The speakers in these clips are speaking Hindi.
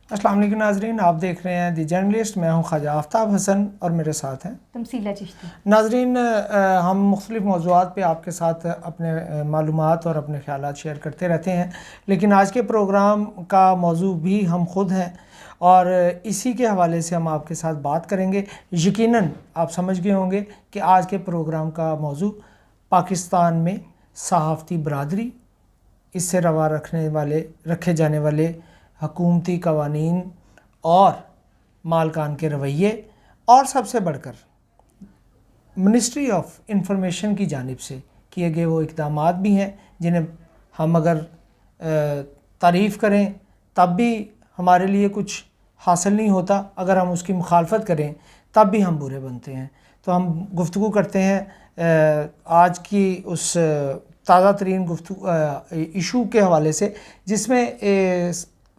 अस्सलाम वालेकुम नाजरीन, आप देख रहे हैं दी जर्नलिस्ट। मैं हूं ख्वाजा आफ्ताब हसन और मेरे साथ हैं तमसीला चिश्ती। नाजरीन, हम मुख्तलिफ़ मौज़ूआत पे आपके साथ अपने मालूमात और अपने ख़यालात शेयर करते रहते हैं, लेकिन आज के प्रोग्राम का मौजू भी हम ख़ुद हैं और इसी के हवाले से हम आपके साथ बात करेंगे। यकीनन आप समझ गए होंगे कि आज के प्रोग्राम का मौजू पाकिस्तान में सहाफ़ती बरादरी, इससे रवा रखे जाने वाले हकूमती कवानीन और मालकान के रवैये, और सबसे बढ़कर मिनिस्ट्री ऑफ इंफॉर्मेशन की जानिब से किए गए वो इक़दामात भी हैं जिन्हें हम अगर तारीफ़ करें तब भी हमारे लिए कुछ हासिल नहीं होता, अगर हम उसकी मुखालफत करें तब भी हम बुरे बनते हैं। तो हम गुफ्तगू करते हैं आज की उस ताज़ा तरीन इशू के हवाले से, जिसमें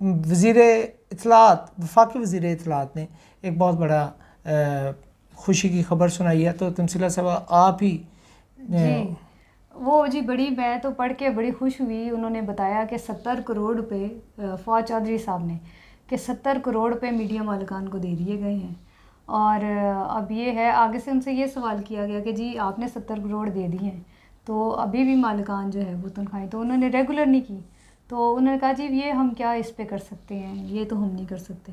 वज़ीर इत्तलात, वफाकी वज़ीर इत्तलात ने एक बहुत बड़ा खुशी की खबर सुनाई है। तो तमसीला साहब आप ही जी, वो जी बड़ी, मैं तो पढ़ के बड़ी खुश हुई। उन्होंने बताया कि 70 करोड़ रुपए, फवाद चौधरी साहब ने, कि 70 करोड़ रुपए मीडिया मालिकान को दे दिए गए हैं। और अब ये है, आगे से उनसे ये सवाल किया गया कि जी आपने 70 करोड़ दे दिए हैं तो अभी भी मालिकान जो है वो तनख्वाहें तो उन्होंने रेगुलर नहीं की। तो उन्होंने कहा जी ये हम क्या इस पे कर सकते हैं, ये तो हम नहीं कर सकते।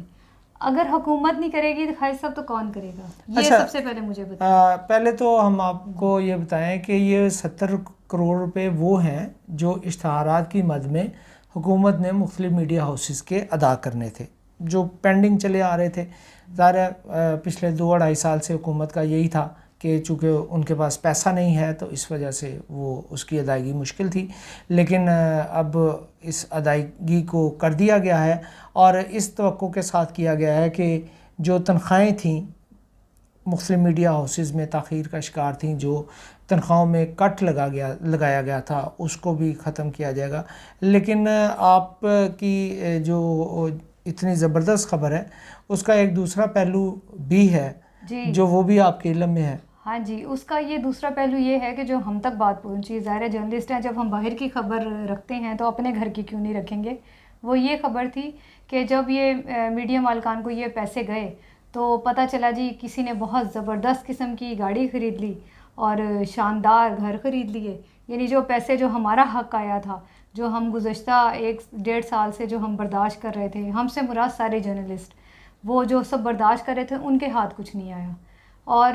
अगर हुकूमत नहीं करेगी तो खाई साहब तो कौन करेगा, ये अच्छा, सबसे पहले मुझे बताएं। पहले तो हम आपको ये बताएं कि ये 70 करोड़ रुपए वो हैं जो इश्तहारात की मद में हुकूमत ने मुख्तलिफ मीडिया हाउसेस के अदा करने थे, जो पेंडिंग चले आ रहे थे। ज़ाहिर पिछले 2-2.5 साल से हुकूमत का यही था कि चूँकि उनके पास पैसा नहीं है तो इस वजह से वो उसकी अदायगी मुश्किल थी, लेकिन अब इस अदायगी को कर दिया गया है और इस तवक्को के साथ किया गया है कि जो तनख्वाहें थीं मुख्तलिफ मीडिया हाउसेस में ताख़ीर का शिकार थी, जो तनख्वाहों में कट लगाया गया था, उसको भी ख़त्म किया जाएगा। लेकिन आप की जो इतनी ज़बरदस्त खबर है उसका एक दूसरा पहलू भी है जो वो भी आपके इल्म में है। हाँ जी, उसका ये दूसरा पहलू ये है कि जो हम तक बात पहुंची, ज़ाहिर जर्नलिस्ट हैं, जब हम बाहर की खबर रखते हैं तो अपने घर की क्यों नहीं रखेंगे। वो ये खबर थी कि जब ये मीडिया मालिकान को ये पैसे गए तो पता चला जी किसी ने बहुत ज़बरदस्त किस्म की गाड़ी ख़रीद ली और शानदार घर ख़रीद लिए। यानी जो पैसे, जो हमारा हक़ आया था, जो हम गुज़श्ता 1-1.5 साल से जो हम बर्दाश्त कर रहे थे, हमसे मुराद सारे जर्नलिस्ट, वो जो सब बर्दाश्त कर रहे थे, उनके हाथ कुछ नहीं आया। और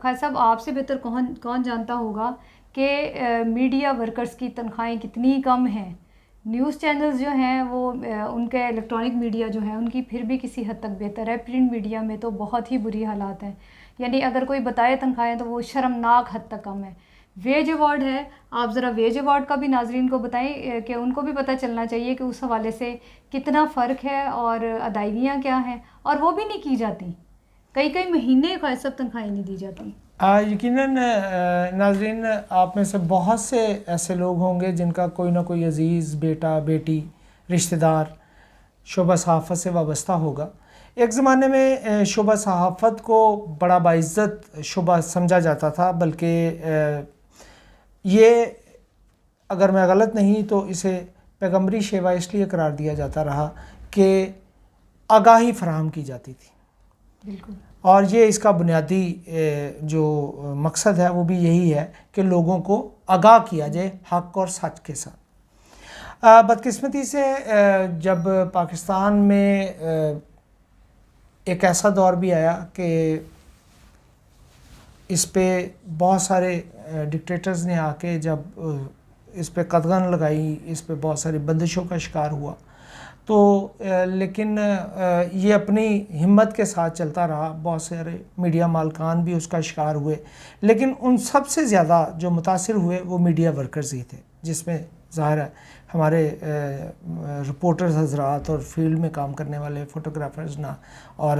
खान साहब आपसे बेहतर कौन जानता होगा कि मीडिया वर्कर्स की तनख्वाहें कितनी कम हैं। न्यूज़ चैनल्स जो हैं वो उनके इलेक्ट्रॉनिक मीडिया जो है उनकी फिर भी किसी हद तक बेहतर है, प्रिंट मीडिया में तो बहुत ही बुरी हालात हैं। यानी अगर कोई बताए तनख्वाहें तो वो शर्मनाक हद तक कम है। वेज अवार्ड है, आप ज़रा वेज अवार्ड का भी नाजरीन को बताएं कि उनको भी पता चलना चाहिए कि उस हवाले से कितना फ़र्क है और अदायगियाँ क्या हैं, और वो भी नहीं की जाती। कई महीने का सब तनख्वाहें नहीं दी जाती। यकीनन नाज़रीन, आप में से बहुत से ऐसे लोग होंगे जिनका कोई ना कोई अज़ीज़ बेटा, बेटी, रिश्तेदार शोबा सहाफ़त से वाबस्ता होगा। एक ज़माने में शोबा सहाफ़त को बड़ा बाइज़्ज़त शोबा समझा जाता था, बल्कि ये अगर मैं गलत नहीं तो इसे पैगम्बरी शेवा इसलिए करार दिया जाता रहा कि आगाही फराहम की जाती थी। बिल्कुल। और ये इसका बुनियादी जो मकसद है वो भी यही है कि लोगों को आगाह किया जाए हक़ और सच के साथ। बदकिस्मती से जब पाकिस्तान में एक ऐसा दौर भी आया कि इस पे बहुत सारे डिक्टेटर्स ने आके जब इस पे कदगन लगाई, इस पे बहुत सारी बंदिशों का शिकार हुआ, तो लेकिन ये अपनी हिम्मत के साथ चलता रहा। बहुत सारे मीडिया मालकान भी उसका शिकार हुए, लेकिन उन सब से ज़्यादा जो मुतासिर हुए वो मीडिया वर्कर्स ही थे, जिसमें ज़ाहिर है हमारे रिपोर्टर्स हजरात और फील्ड में काम करने वाले फ़ोटोग्राफ़र्स ना, और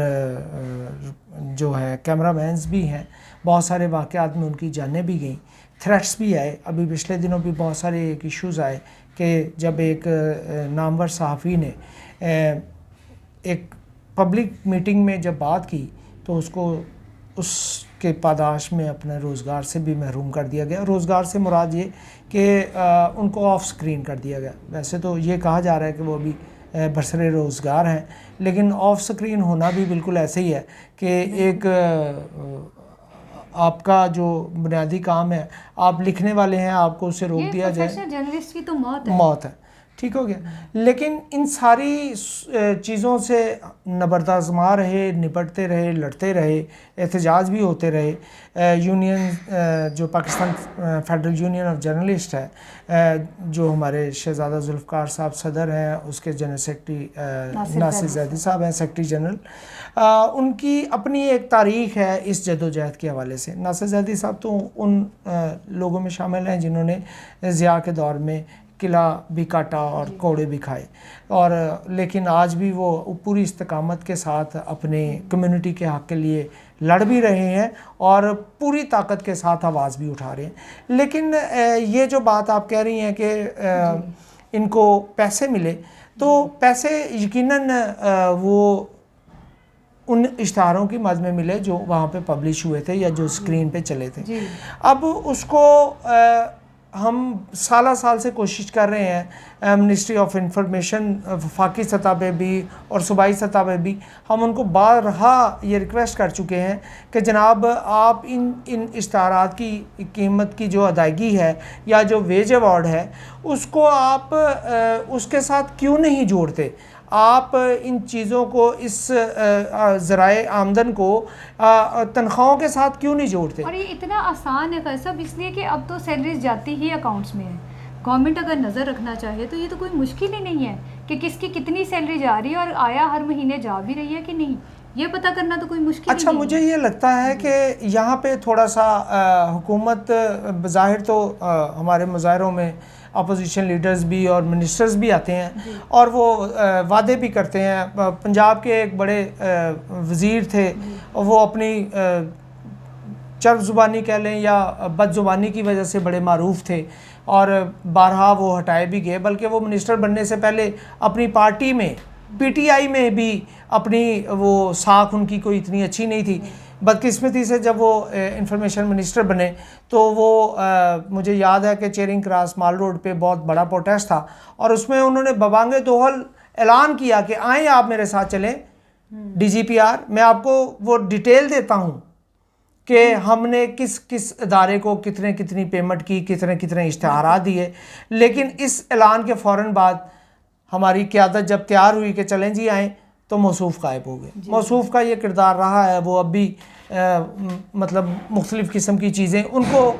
जो है कैमरामैन्स भी हैं। बहुत सारे वाक़यात में उनकी जानें भी गईं, थ्रेट्स भी आए। अभी पिछले दिनों भी बहुत सारे एक इश्यूज़ आए कि जब एक नामवर सहाफ़ी ने एक पब्लिक मीटिंग में जब बात की तो उसको उसके पादाश में अपने रोज़गार से भी महरूम कर दिया गया। रोज़गार से मुराद ये कि उनको ऑफ स्क्रीन कर दिया गया। वैसे तो ये कहा जा रहा है कि वो अभी बरसरे रोज़गार हैं, लेकिन ऑफ स्क्रीन होना भी बिल्कुल ऐसे ही है कि एक आपका जो बुनियादी काम है, आप लिखने वाले हैं, आपको उससे रोक दिया जाए, जर्नलिस्ट की तो मौत है। ठीक हो गया। लेकिन इन सारी चीज़ों से नबर्दाज़मा रहे, निपटते रहे, लड़ते रहे, एहतजाज भी होते रहे। यूनियन जो Pakistan federal union of journalist है, जो हमारे शहज़ादा जुल्फ़कार साहब सदर हैं, उसके जनरल सेक्रेटरी नासिर ज़ैदी साहब हैं सेक्रेटरी जनरल, उनकी अपनी एक तारीख़ है इस जदोजहद के हवाले से। नासिर ज़ैदी साहब तो उन लोगों में शामिल हैं जिन्होंने ज़िया के दौर में किला भी काटा और कोड़े भी खाए, और लेकिन आज भी वो पूरी इस्तकामत के साथ अपने कम्युनिटी के हक़ के लिए लड़ भी रहे हैं और पूरी ताकत के साथ आवाज़ भी उठा रहे हैं। लेकिन ये जो बात आप कह रही हैं कि इनको पैसे मिले, तो पैसे यकीनन वो उन इश्तहारों की मद में मिले जो वहाँ पे पब्लिश हुए थे या जो स्क्रीन पे चले थे। अब उसको हम साल से कोशिश कर रहे हैं, मिनिस्ट्री ऑफ इंफॉर्मेशन वफाकी सतह पे भी और सूबाई सतह पे भी हम उनको बारहा ये रिक्वेस्ट कर चुके हैं कि जनाब आप इन इश्तहारात की कीमत की जो अदायगी है या जो वेज अवार्ड है उसको आप उसके साथ क्यों नहीं जोड़ते। आप इन चीज़ों को, इस ज़राए आमदन को तनख्वाहों के साथ क्यों नहीं जोड़ते। और ये इतना आसान है खैर साहब, इसलिए कि अब तो सैलरीज जाती ही अकाउंट्स में है। गवर्नमेंट अगर नज़र रखना चाहे तो ये तो कोई मुश्किल ही नहीं है कि किसकी कितनी सैलरी जा रही है और आया हर महीने जा भी रही है कि नहीं, ये पता करना तो कोई मुश्किल अच्छा, नहीं मुझे ये लगता है कि यहाँ पे थोड़ा सा हुकूमत बज़ाहिर तो हमारे मुज़ाहरों में अपोजिशन लीडर्स भी और मिनिस्टर्स भी आते हैं और वो वादे भी करते हैं। पंजाब के एक बड़े वज़ीर थे, वो अपनी चर्ब ज़ुबानी कह लें या बदज़ुबानी की वजह से बड़े मारूफ थे और बारहा वो हटाए भी गए, बल्कि वो मिनिस्टर बनने से पहले अपनी पार्टी में पीटीआई में भी अपनी वो साख उनकी कोई इतनी अच्छी नहीं थी। बदकिस्मती से जब वो इंफॉर्मेशन मिनिस्टर बने तो वो मुझे याद है कि चेरिंग क्रॉस माल रोड पे बहुत बड़ा प्रोटेस्ट था और उसमें उन्होंने बबांगे दोहल ऐलान किया कि आएँ आप मेरे साथ चलें डीजीपीआर, मैं आपको वो डिटेल देता हूँ कि हमने किस किस इदारे को कितनी पेमेंट की, कितने इश्तहारात दिए। लेकिन इस ऐलान के फ़ौरन बाद हमारी क़यादत जब तैयार हुई कि चलें जी आएँ, तो मौसूफ़ गायब हो गए। मौसूफ़ का ये किरदार रहा है, वो अब भी मतलब मुख्तलिफ़ किस्म की चीज़ें उनको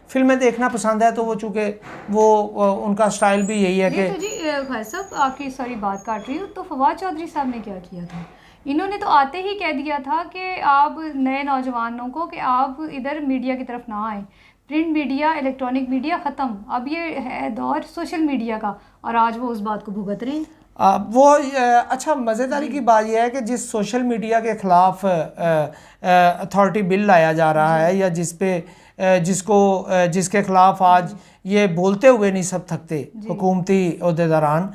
फिल्में देखना पसंद है, तो वो चूँकि वो उनका स्टाइल भी यही है कि तो जी खैर साहब आपकी सारी बात काट रही हूँ, तो फवाद चौधरी साहब ने क्या किया था, इन्होंने तो आते ही कह दिया था कि आप नए नौजवानों को कि आप इधर मीडिया की तरफ ना आए, प्रिंट मीडिया इलेक्ट्रॉनिक मीडिया ख़त्म, अब ये है दौर सोशल मीडिया का, और आज वो उस बात को भुगत रहे हैं। वो अच्छा, मज़ेदारी की बात यह है कि जिस सोशल मीडिया के ख़िलाफ़ अथॉरिटी बिल लाया जा रहा है या जिसके ख़िलाफ़ आज ये बोलते हुए नहीं सब थकते हुकूमती अहदेदारान,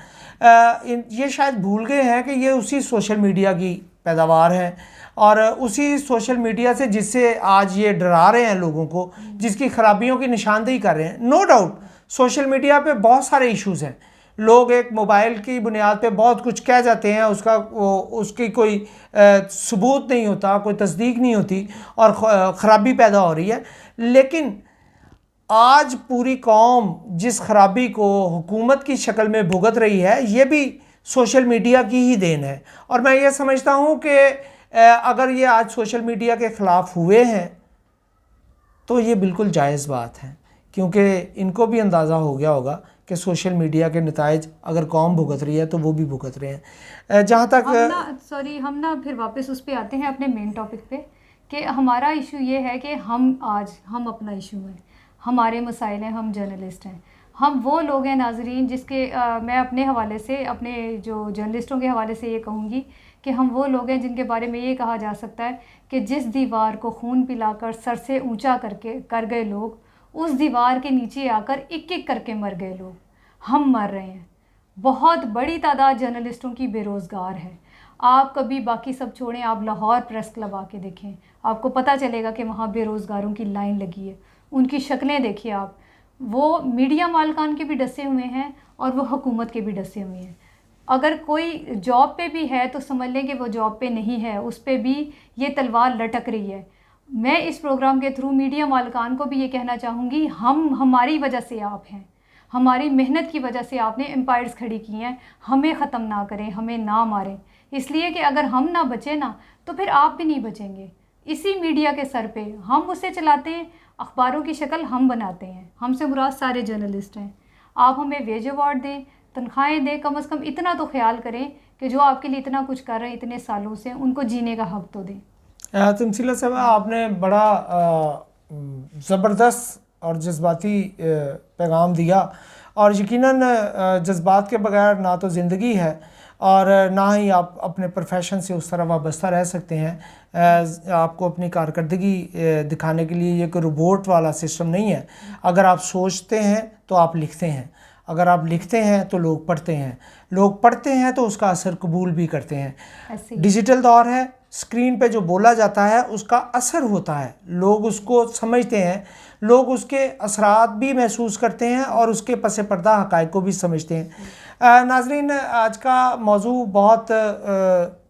ये शायद भूल गए हैं कि ये उसी सोशल मीडिया की पैदावार है और उसी सोशल मीडिया से जिससे आज ये डरा रहे हैं लोगों को, जिसकी खराबियों की निशानदेही कर रहे हैं। नो डाउट सोशल मीडिया पे बहुत सारे इश्यूज़ हैं, लोग एक मोबाइल की बुनियाद पे बहुत कुछ कह जाते हैं, उसकी कोई सबूत नहीं होता, कोई तस्दीक नहीं होती और ख़राबी पैदा हो रही है। लेकिन आज पूरी कौम जिस खराबी को हुकूमत की शक्ल में भुगत रही है, ये भी सोशल मीडिया की ही देन है। और मैं ये समझता हूँ कि अगर ये आज सोशल मीडिया के ख़िलाफ़ हुए हैं तो ये बिल्कुल जायज़ बात है, क्योंकि इनको भी अंदाज़ा हो गया होगा कि सोशल मीडिया के नताइज अगर कौम भुगत रही है तो वो भी भुगत रहे हैं। जहाँ तक हम ना फिर वापस उस पर आते हैं अपने मेन टॉपिक पे कि हमारा इशू ये है कि हम अपना इशू है, हमारे मसाइल हैं, हम जर्नलिस्ट हैं, हम वो लोग हैं नाजरीन जिसके मैं अपने हवाले से, अपने जो जर्नलिस्टों के हवाले से ये कहूँगी कि हम वो लोग हैं जिनके बारे में ये कहा जा सकता है कि जिस दीवार को खून पिलाकर सर से ऊंचा कर गए लोग, उस दीवार के नीचे आकर एक एक करके मर गए लोग। हम मर रहे हैं, बहुत बड़ी तादाद जर्नलिस्टों की बेरोज़गार है। आप कभी बाकी सब छोड़ें, आप लाहौर प्रेस क्लब आके देखें, आपको पता चलेगा कि वहाँ बेरोज़गारों की लाइन लगी है। उनकी शक्लें देखिए आप, वो मीडिया मालकान के भी डसे हुए हैं और वो हुकूमत के भी डसे हुए हैं। अगर कोई जॉब पे भी है तो समझ लें कि वो जॉब पे नहीं है, उस पे भी ये तलवार लटक रही है। मैं इस प्रोग्राम के थ्रू मीडिया मालिकान को भी ये कहना चाहूँगी, हमारी वजह से आप हैं, हमारी मेहनत की वजह से आपने एम्पायर्स खड़ी की हैं, हमें ख़त्म ना करें, हमें ना मारें। इसलिए कि अगर हम ना बचे ना तो फिर आप भी नहीं बचेंगे। इसी मीडिया के सर पे हम उसे चलाते हैं, अखबारों की शक्ल हम बनाते हैं, हमसे मुराद सारे जर्नलिस्ट हैं। आप हमें वेज अवार्ड दें, तनख्वाहें दें, कम से कम इतना तो ख्याल करें कि जो आपके लिए इतना कुछ कर रहे हैं इतने सालों से, उनको जीने का हक तो दें। तमसीला साहब, आपने बड़ा ज़बरदस्त और जज्बाती पैगाम दिया, और यकीनन जज्बात के बगैर ना तो ज़िंदगी है और ना ही आप अपने प्रोफेशन से उस तरह वाबस्ता रह सकते हैं। आपको अपनी कारकर्दगी दिखाने के लिए ये कोई रोबोट वाला सिस्टम नहीं है। अगर आप सोचते हैं तो आप लिखते हैं, अगर आप लिखते हैं तो लोग पढ़ते हैं, लोग पढ़ते हैं तो उसका असर कबूल भी करते हैं। डिजिटल दौर है, स्क्रीन पे जो बोला जाता है उसका असर होता है, लोग उसको समझते हैं, लोग उसके असरात भी महसूस करते हैं और उसके पस पर्दा हक़ाइक़ को भी समझते हैं। नाज़रीन, आज का मौजू बहुत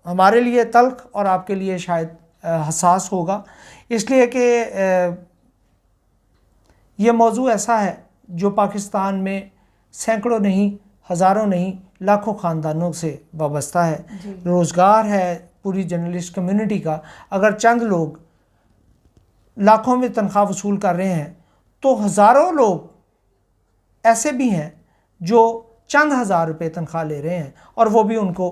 हमारे लिए तल्ख़ और आपके लिए शायद हसास होगा, इसलिए कि ये मौजू ऐसा है जो पाकिस्तान में सैकड़ों नहीं, हज़ारों नहीं, लाखों ख़ानदानों से वाबस्ता है। रोज़गार है पूरी जर्नलिस्ट कम्युनिटी का। अगर चंद लोग लाखों में तनख्वाह वसूल कर रहे हैं तो हज़ारों लोग ऐसे भी हैं जो चंद हज़ार रुपये तनख्वाह ले रहे हैं और वो भी उनको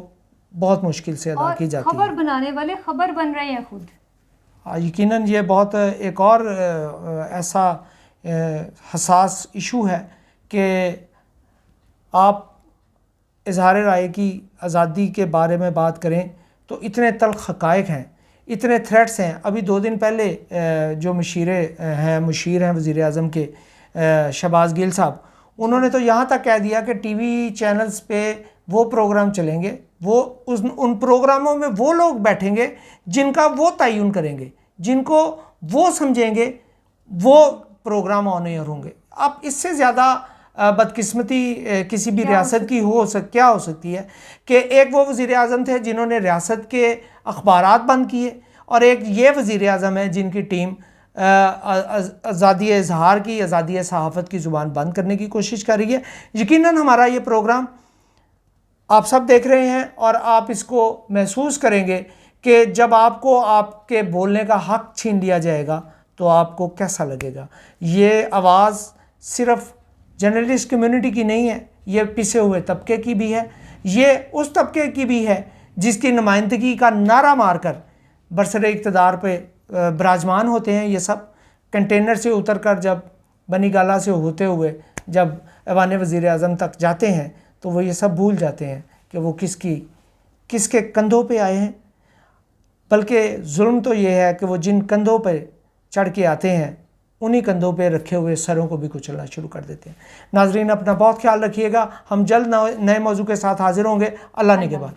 बहुत मुश्किल से अदा की जाती है। खबर बनाने वाले खबर बन रहे हैं खुद। यकीनन ये बहुत एक और ऐसा हसास इशू है कि आप इज़हार राय की आज़ादी के बारे में बात करें तो इतने तल्ख़ हक़ाइक़ हैं, इतने थ्रेट्स हैं। अभी 2 दिन पहले जो मुशीर हैं वज़ीर आज़म के शहबाज गिल साहब, उन्होंने तो यहाँ तक कह दिया कि टीवी चैनल्स पे वो प्रोग्राम चलेंगे, वो उन प्रोग्रामों में वो लोग बैठेंगे जिनका वो तयन करेंगे, जिनको वो समझेंगे, वो प्रोग्राम ऑन एयर होंगे। अब इससे ज़्यादा बदकिस्मती किसी भी रियासत की क्या हो सकती है कि एक वो वज़ीर आज़म थे जिन्होंने रियासत के अखबारात बंद किए और एक ये वज़ीर आज़म है जिनकी टीम आज़ादी इज़हार की, आज़ादी सहाफ़त की ज़ुबान बंद करने की कोशिश कर रही है। यकीनन हमारा ये प्रोग्राम आप सब देख रहे हैं और आप इसको महसूस करेंगे कि जब आपको आपके बोलने का हक़ छीन लिया जाएगा तो आपको कैसा लगेगा। ये आवाज़ सिर्फ़ जर्नलिस्ट कम्युनिटी की नहीं है, ये पिसे हुए तबके की भी है, ये उस तबके की भी है जिसकी नुमाइंदगी का नारा मारकर बरसरे इक़्तिदार पे विराजमान होते हैं। ये सब कंटेनर से उतर कर जब बनी गाला से होते हुए जब ऐवान वज़ीर आज़म तक जाते हैं तो वो ये सब भूल जाते हैं कि वो किसके कंधों पे आए हैं। बल्कि जुल्म तो ये है कि वो जिन कंधों पे चढ़ के आते हैं उन्हीं कंधों पे रखे हुए सरों को भी कुचलना शुरू कर देते हैं। नाजरीन, अपना बहुत ख्याल रखिएगा। हम जल्द नए मौजू के साथ हाजिर होंगे। अल्लाह ने के बाद।